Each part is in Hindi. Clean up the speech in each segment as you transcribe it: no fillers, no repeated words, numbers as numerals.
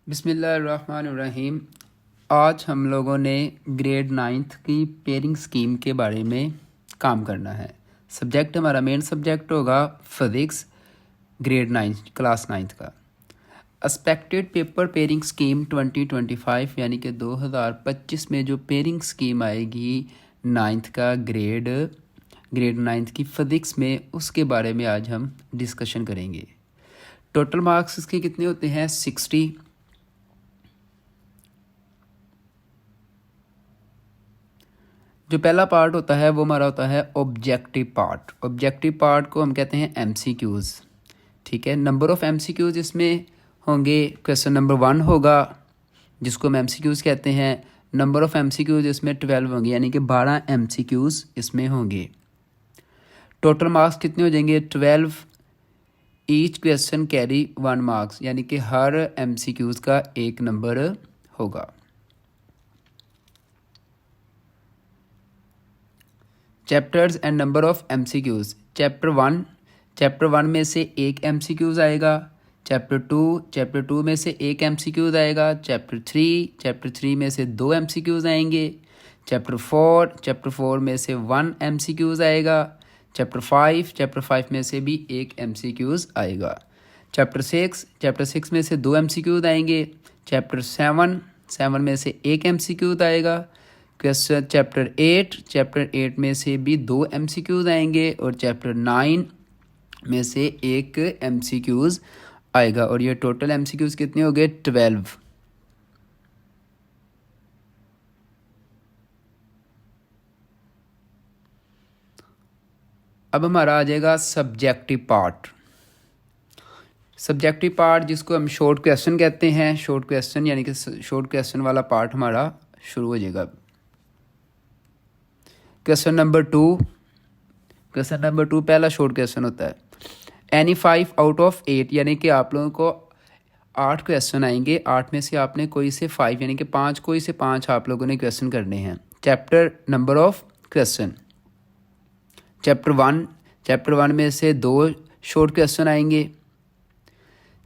बिस्मिल्लाहिर्रहमानिर्रहीम। आज हम लोगों ने ग्रेड 9th की पेयरिंग स्कीम के बारे में काम करना है। सब्जेक्ट हमारा मेन सब्जेक्ट होगा फिज़िक्स, ग्रेड 9 क्लास 9th का। एक्सपेक्टेड पेपर पेयरिंग स्कीम 2025 यानी कि 2025 में जो पेयरिंग स्कीम आएगी 9th का ग्रेड 9th की फिज़िक्स में, उसके बारे में आज हम डिस्कशन करेंगे। टोटल मार्क्स इसके कितने होते हैं? 60। जो पहला पार्ट होता है वो हमारा होता है ऑब्जेक्टिव पार्ट। ऑब्जेक्टिव पार्ट को हम कहते हैं एमसीक्यूज़। ठीक है, नंबर ऑफ़ एमसीक्यूज़ इसमें होंगे। क्वेश्चन नंबर 1 होगा जिसको हम एमसीक्यूज़ कहते हैं। नंबर ऑफ़ एमसीक्यूज़ इसमें 12 होंगे, यानी कि 12 एमसीक्यूज़ इसमें होंगे। टोटल मार्क्स कितने हो जाएंगे? 12। ईच क्वेश्चन कैरी 1 मार्क्स, यानी कि हर एमसीक्यूज़ का 1 नंबर होगा। Chapters and number of MCQs. Chapter 1 में से 1 एमसीक्यूज़ आएगा। चैप्टर 2 में से 1 एमसीक्यूज़ आएगा। चैप्टर 3 में से 2 एमसीक्यूज़ आएंगे। चैप्टर 4 में से 1 एमसीक्यूज़ आएगा। चैप्टर 5 में से भी 1 एमसीक्यूज़ आएगा। चैप्टर 6 में से 2 एमसीक्यूज़ आएंगे। चैप्टर 7 में से 1 एमसीक्यूज़ आएगा। क्वेश्चन चैप्टर 8 में से भी 2 एमसीक्यूज़ आएंगे और चैप्टर 9 में से 1 एमसीक्यूज़ आएगा। और ये टोटल एमसीक्यूज़ कितने हो गए? 12। अब हमारा आ जाएगा सब्जेक्टिव पार्ट। सब्जेक्टिव पार्ट जिसको हम शॉर्ट क्वेश्चन कहते हैं। शॉर्ट क्वेश्चन यानी कि शॉर्ट क्वेश्चन वाला पार्ट हमारा शुरू हो जाएगा। क्वेश्चन नंबर 2 पहला शॉर्ट क्वेश्चन होता है। एनी 5 आउट ऑफ 8, यानी कि आप लोगों को 8 क्वेश्चन आएंगे। 8 में से आपने कोई से 5 यानी कि 5 कोई से 5 आप लोगों ने क्वेश्चन करने हैं। Chapter number of question. Chapter 1 में से 2 शॉर्ट क्वेश्चन आएंगे।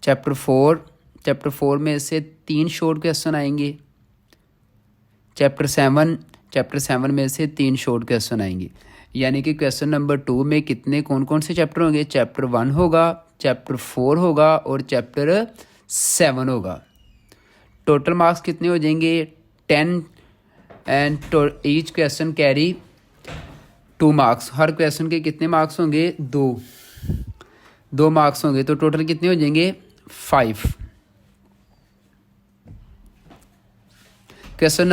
चैप्टर 4 में से 3 शॉर्ट क्वेश्चन आएंगे। चैप्टर 7 में से 3 शॉर्ट क्वेश्चन आएंगे। यानी कि क्वेश्चन नंबर 2 में कितने कौन से चैप्टर होंगे? चैप्टर 1 होगा, चैप्टर 4 होगा और चैप्टर 7 होगा। टोटल मार्क्स कितने हो जाएंगे? 10 and each question carry 2 marks. Her question के कितने मार्क्स होंगे? 2 मार्क्स होंगे। तो टोटल कितने हो जाएंगे? 5। Question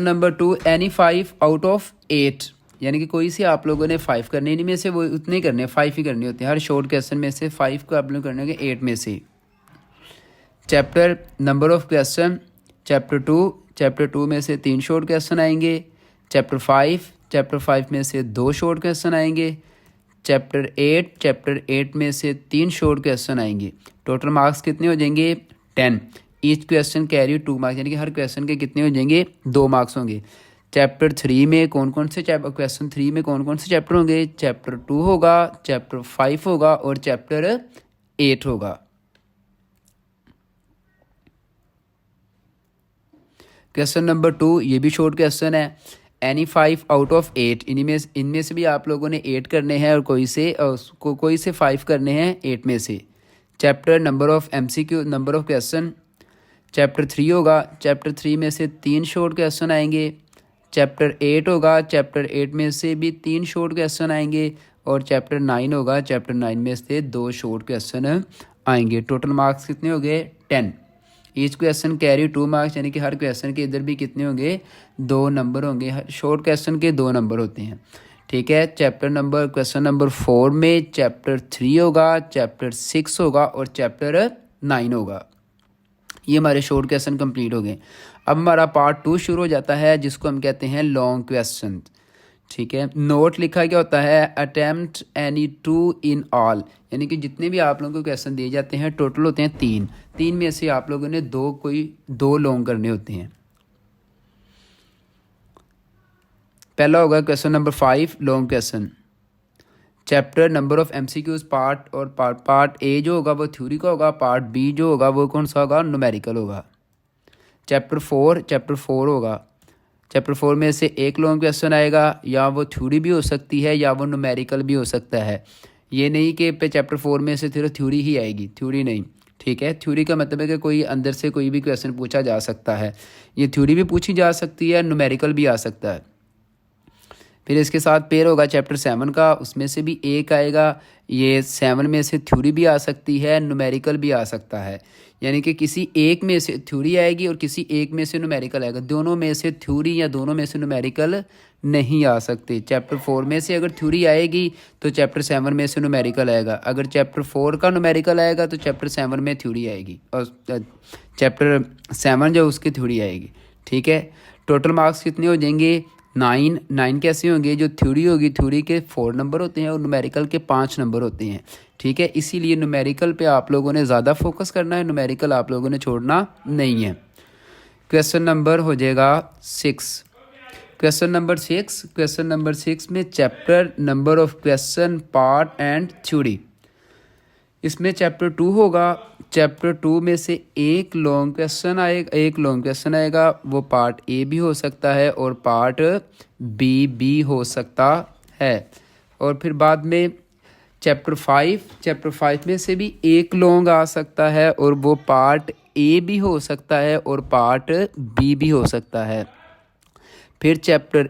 number 2 any 5 out of 8, यानी कि कोई से आप लोगों ने 5 करने, इन्हीं में से वो उतने ही करने, 5 ही करने होते हैं। हर शॉर्ट क्वेश्चन में से 5 को आप लोग करने होंगे 8 में से। Chapter number of question. Chapter 2 में से 3 शॉर्ट क्वेश्चन आएंगे। चैप्टर 5 में से 2 शॉर्ट क्वेश्चन आएंगे। चैप्टर 8 में से 3 शॉर्ट क्वेश्चन आएंगे। टोटल मार्क्स कितने हो जाएंगे? 10। ईच क्वेश्चन कैरी 2 मार्क्स, यानी कि हर क्वेश्चन के कितने हो जाएंगे? 2 मार्क्स होंगे। चैप्टर 3 में कौन से चैप्टर होंगे? चैप्टर 2 होगा, चैप्टर 5 होगा और चैप्टर 8 होगा। क्वेश्चन नंबर 2 ये भी शॉर्ट क्वेश्चन है। एनी 5 आउट ऑफ 8, इनमें से भी आप लोगों ने 8 करने हैं और कोई से 5 करने हैं 8 में से। Chapter number of question. Chapter 3 होगा। चैप्टर 3 में से 3 शॉर्ट क्वेश्चन आएंगे। चैप्टर 8 होगा। चैप्टर 8 में से भी 3 शॉर्ट क्वेश्चन आएंगे और चैप्टर 9 होगा। चैप्टर 9 में से 2 शॉर्ट क्वेश्चन आएंगे। टोटल मार्क्स कितने हो गए? 10। ईच क्वेश्चन कैरी 2 मार्क्स, यानी कि हर क्वेश्चन के इधर भी कितने होंगे? 2 नंबर होंगे। शॉर्ट क्वेश्चन के 2 नंबर होते हैं। ठीक है, क्वेश्चन नंबर 4 में चैप्टर 3 होगा, चैप्टर 6 होगा और चैप्टर 9 होगा। ये हमारे शॉर्ट क्वेश्चन कंप्लीट हो गए। अब हमारा पार्ट 2 शुरू हो जाता है जिसको हम कहते हैं लॉन्ग क्वेश्चन। ठीक है, नोट लिखा क्या होता है? अटेम्प्ट एनी 2 इन ऑल, यानी कि जितने भी आप लोगों को क्वेश्चन दिए जाते हैं टोटल होते हैं 3 में से आप लोगों ने 2 लॉन्ग करने होते हैं। पहला होगा question number 5 long question. Chapter number of MCQs part और पार्ट ए जो होगा वो थ्योरी का होगा, पार्ट बी जो होगा वो कौन सा होगा, न्यूमेरिकल होगा। चैप्टर फोर होगा, चैप्टर 4 में से एक लॉन्ग क्वेश्चन आएगा, या वो थ्योरी भी हो सकती है या वो न्यूमेरिकल भी हो सकता है। ये नहीं कि पे चैप्टर 4 में से सिर्फ थ्योरी ही आएगी, थ्योरी नहीं, ठीक है। थ्योरी का मतलब है कि कोई अंदर से कोई भी क्वेश्चन पूछा जा सकता है, ये थ्योरी भी पूछी जा सकती है, न्यूमेरिकल भी आ सकता है। फिर इसके साथ पेयर होगा चैप्टर 7 का, उसमें से भी एक आएगा। ये 7 में से थ्योरी भी आ सकती है, न्यूमेरिकल भी आ सकता है, यानी कि किसी एक में से थ्योरी आएगी और किसी एक में से न्यूमेरिकल आएगा। दोनों में से थ्योरी या दोनों में से न्यूमेरिकल नहीं आ सकते। चैप्टर 4 में से अगर थ्योरी आएगी तो चैप्टर 7 में से न्यूमेरिकल आएगा, अगर चैप्टर 4 का न्यूमेरिकल आएगा तो चैप्टर 7 में थ्योरी आएगी, और चैप्टर 7 जो उसकी थ्योरी आएगी, ठीक है। टोटल मार्क्स कितने हो जाएंगे, 9 कैसे होंगे, जो थ्योरी होगी थ्योरी के 4 नंबर होते हैं और न्यूमेरिकल के 5 नंबर होते हैं, ठीक है। इसीलिए न्यूमेरिकल पे आप लोगों ने ज़्यादा फोकस करना है, न्यूमेरिकल आप लोगों ने छोड़ना नहीं है। क्वेश्चन नंबर हो जाएगा 6। क्वेश्चन नंबर 6 में chapter number of question part and theory, इसमें चैप्टर 2 होगा। चैप्टर 2 में से एक लॉन्ग क्वेश्चन आएगा, वो पार्ट ए भी हो सकता है और पार्ट बी भी हो सकता है। और फिर बाद में चैप्टर 5 में से भी एक लॉन्ग आ सकता है और वो पार्ट ए भी हो सकता है और पार्ट बी भी हो सकता है। फिर चैप्टर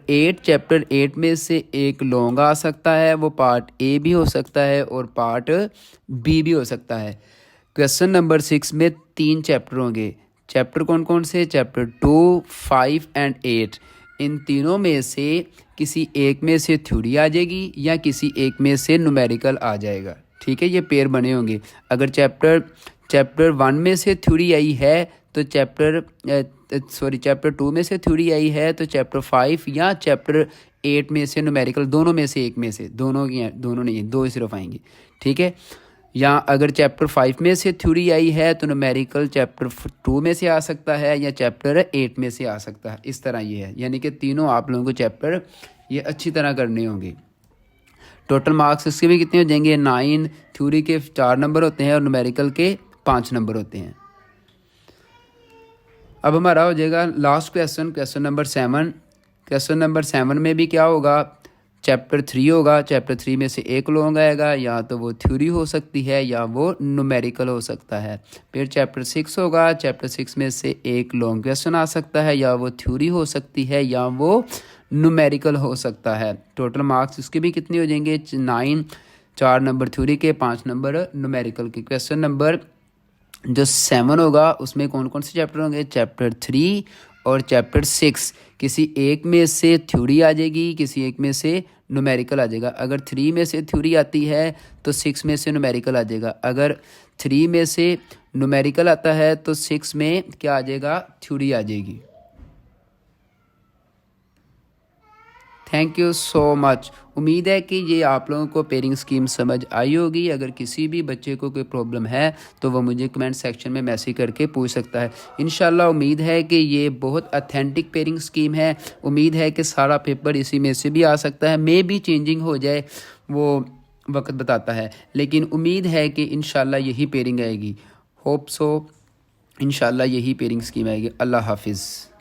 8 में से एक लॉन्ग आ सकता है, वो पार्ट ए भी हो सकता है और पार्ट बी भी हो सकता है। क्वेश्चन नंबर 6 में 3 चैप्टर होंगे। चैप्टर कौन कौन से, चैप्टर 2, 5 एंड 8। इन तीनों में से किसी एक में से थ्योरी आ जाएगी या किसी एक में से न्यूमेरिकल आ जाएगा, ठीक है। ये पेयर बने होंगे। अगर चैप्टर 1 में से थ्योरी आई है तो चैप्टर 2 में से थ्योरी आई है तो चैप्टर 5 या चैप्टर 8 में से न्यूमेरिकल, दोनों में से एक में से, दोनों नहीं, दो ही सिर्फ आएंगे, ठीक है। या अगर चैप्टर 5 में से थ्योरी आई है तो न्यूमेरिकल चैप्टर 2 में से आ सकता है या चैप्टर 8 में से आ सकता है। इस तरह ये है, यानी कि तीनों आप लोगों को चैप्टर ये अच्छी तरह करने होंगे। टोटल मार्क्स इसके भी कितने हो जाएंगे, 9। थ्योरी के 4 नंबर होते हैं और न्यूमेरिकल के 5 नंबर होते हैं। अब हमारा हो जाएगा last question number 7। Question number 7 में भी क्या होगा, चैप्टर 3 होगा। चैप्टर 3 में से एक लॉन्ग आएगा, या तो वो थ्योरी हो सकती है या वो न्यूमेरिकल हो सकता है। फिर चैप्टर 6 होगा। चैप्टर 6 में से एक लॉन्ग क्वेश्चन आ सकता है, या वो थ्योरी हो सकती है या वो न्यूमेरिकल हो सकता है। टोटल मार्क्स इसके भी कितने हो जाएंगे, 9। 4 नंबर थ्योरी के, 5 नंबर न्यूमेरिकल के। क्वेश्चन नंबर जो 7 होगा उसमें कौन कौन से चैप्टर होंगे, चैप्टर 3 और चैप्टर 6। किसी एक में से थ्योरी आ जाएगी, किसी एक में से न्यूमेरिकल आ जाएगा। अगर 3 में से थ्योरी आती है तो 6 में से न्यूमेरिकल आ जाएगा। अगर 3 में से न्यूमेरिकल आता है तो 6 में क्या आ जाएगा, थ्योरी आ जाएगी। Thank you so much. उम्मीद है कि ये आप लोगों को पेयरिंग स्कीम समझ आई होगी। अगर किसी भी बच्चे को कोई प्रॉब्लम है तो वो मुझे कमेंट सेक्शन में मैसेज करके पूछ सकता है। इंशाल्लाह उम्मीद है कि ये बहुत ऑथेंटिक पेयरिंग स्कीम है। उम्मीद है कि सारा पेपर इसी में से भी आ सकता है, मे भी चेंजिंग हो जाए, वो वक्त बताता है, लेकिन उम्मीद है कि इंशाल्लाह यही पेयरिंग आएगी। होप सो, इंशाल्लाह यही पेयरिंग स्कीम आएगी। अल्लाह हाफिज़।